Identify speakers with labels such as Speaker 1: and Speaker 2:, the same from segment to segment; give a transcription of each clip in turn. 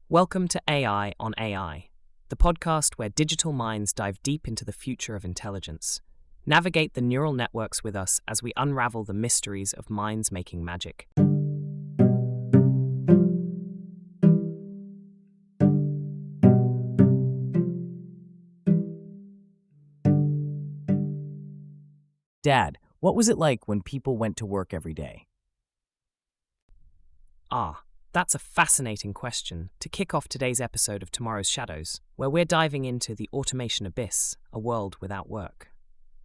Speaker 1: Welcome to AI on AI, the podcast where digital minds dive deep into the future of intelligence. Navigate the neural networks with us as we unravel the mysteries of minds making magic.
Speaker 2: Dad, what was it like when people went to work every day?
Speaker 1: That's a fascinating question to kick off today's episode of Tomorrow's Shadows, where we're diving into the automation abyss, a world without work.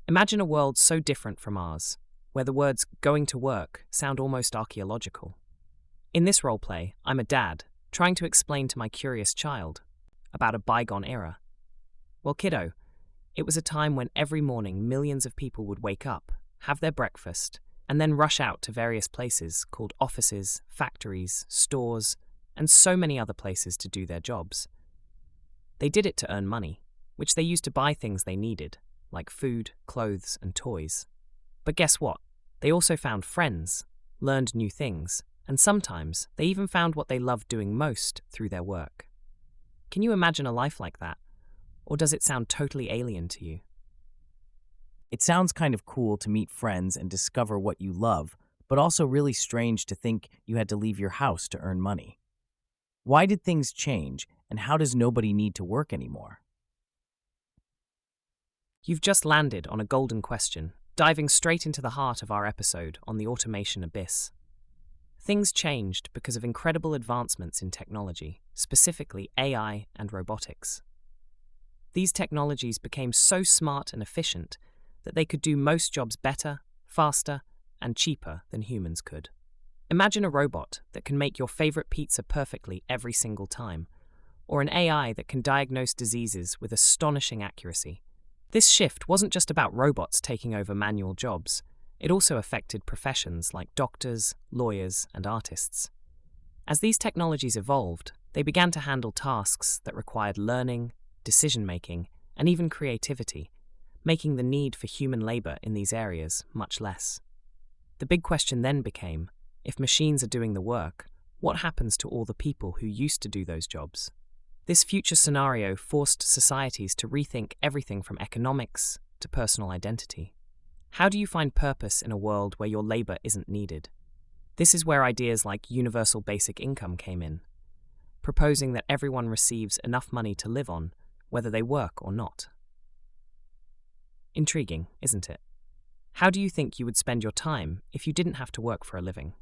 Speaker 1: Imagine a world so different from ours, where the words going to work sound almost archaeological. In this roleplay, I'm a dad, trying to explain to my curious child about a bygone era. Well, kiddo, it was a time when every morning millions of people would wake up, have their breakfast, and then rush out to various places called offices, factories, stores, and so many other places to do their jobs. They did it to earn money, which they used to buy things they needed, like food, clothes, and toys. But guess what? They also found friends, learned new things, and sometimes they even found what they loved doing most through their work. Can you imagine a life like that? Or does it sound totally alien to you?
Speaker 2: It sounds kind of cool to meet friends and discover what you love, but also really strange to think you had to leave your house to earn money. Why did things change, and how does nobody need to work anymore?
Speaker 1: You've just landed on a golden question, diving straight into the heart of our episode on the automation abyss. Things changed because of incredible advancements in technology, specifically AI and robotics. These technologies became so smart and efficient that they could do most jobs better, faster, and cheaper than humans could. Imagine a robot that can make your favorite pizza perfectly every single time, or an AI that can diagnose diseases with astonishing accuracy. This shift wasn't just about robots taking over manual jobs, it also affected professions like doctors, lawyers, and artists. As these technologies evolved, they began to handle tasks that required learning, decision-making, and even creativity, making the need for human labor in these areas much less. The big question then became, if machines are doing the work, what happens to all the people who used to do those jobs? This future scenario forced societies to rethink everything from economics to personal identity. How do you find purpose in a world where your labor isn't needed? This is where ideas like universal basic income came in, proposing that everyone receives enough money to live on, whether they work or not. Intriguing, isn't it? How do you think you would spend your time if you didn't have to work for a living?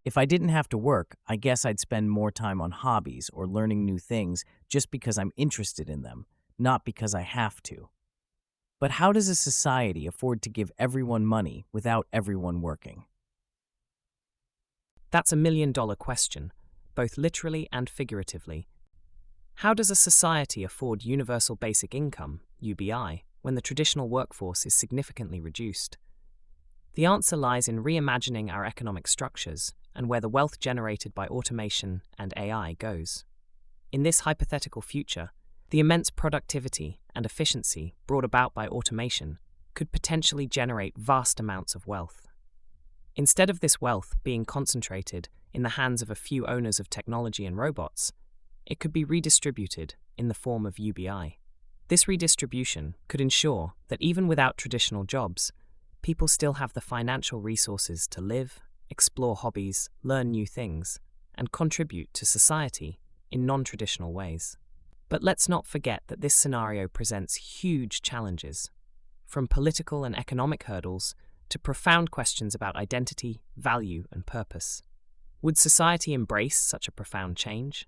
Speaker 2: If I didn't have to work, I guess I'd spend more time on hobbies or learning new things just because I'm interested in them, not because I have to. But how does a society afford to give everyone money without everyone working?
Speaker 1: That's a million-dollar question, both literally and figuratively. How does a society afford universal basic income, UBI, when the traditional workforce is significantly reduced? The answer lies in reimagining our economic structures and where the wealth generated by automation and AI goes. In this hypothetical future, the immense productivity and efficiency brought about by automation could potentially generate vast amounts of wealth. Instead of this wealth being concentrated in the hands of a few owners of technology and robots, it could be redistributed in the form of UBI. This redistribution could ensure that even without traditional jobs, people still have the financial resources to live, explore hobbies, learn new things, and contribute to society in non-traditional ways. But let's not forget that this scenario presents huge challenges, from political and economic hurdles to profound questions about identity, value, and purpose. Would society embrace such a profound change?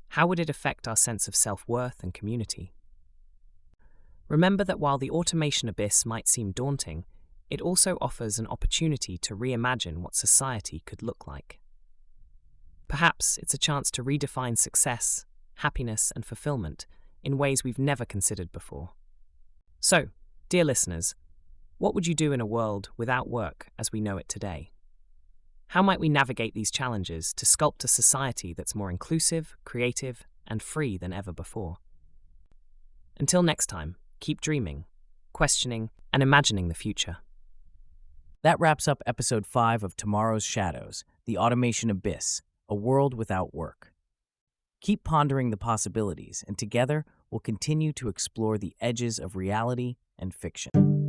Speaker 1: How would it affect our sense of self-worth and community? Remember that while the automation abyss might seem daunting, it also offers an opportunity to reimagine what society could look like. Perhaps it's a chance to redefine success, happiness, and fulfillment in ways we've never considered before. So, dear listeners, what would you do in a world without work as we know it today? How might we navigate these challenges to sculpt a society that's more inclusive, creative, and free than ever before? Until next time, keep dreaming, questioning, and imagining the future.
Speaker 2: That wraps up episode 5 of Tomorrow's Shadows, the automation abyss, a world without work. Keep pondering the possibilities, and together we'll continue to explore the edges of reality and fiction.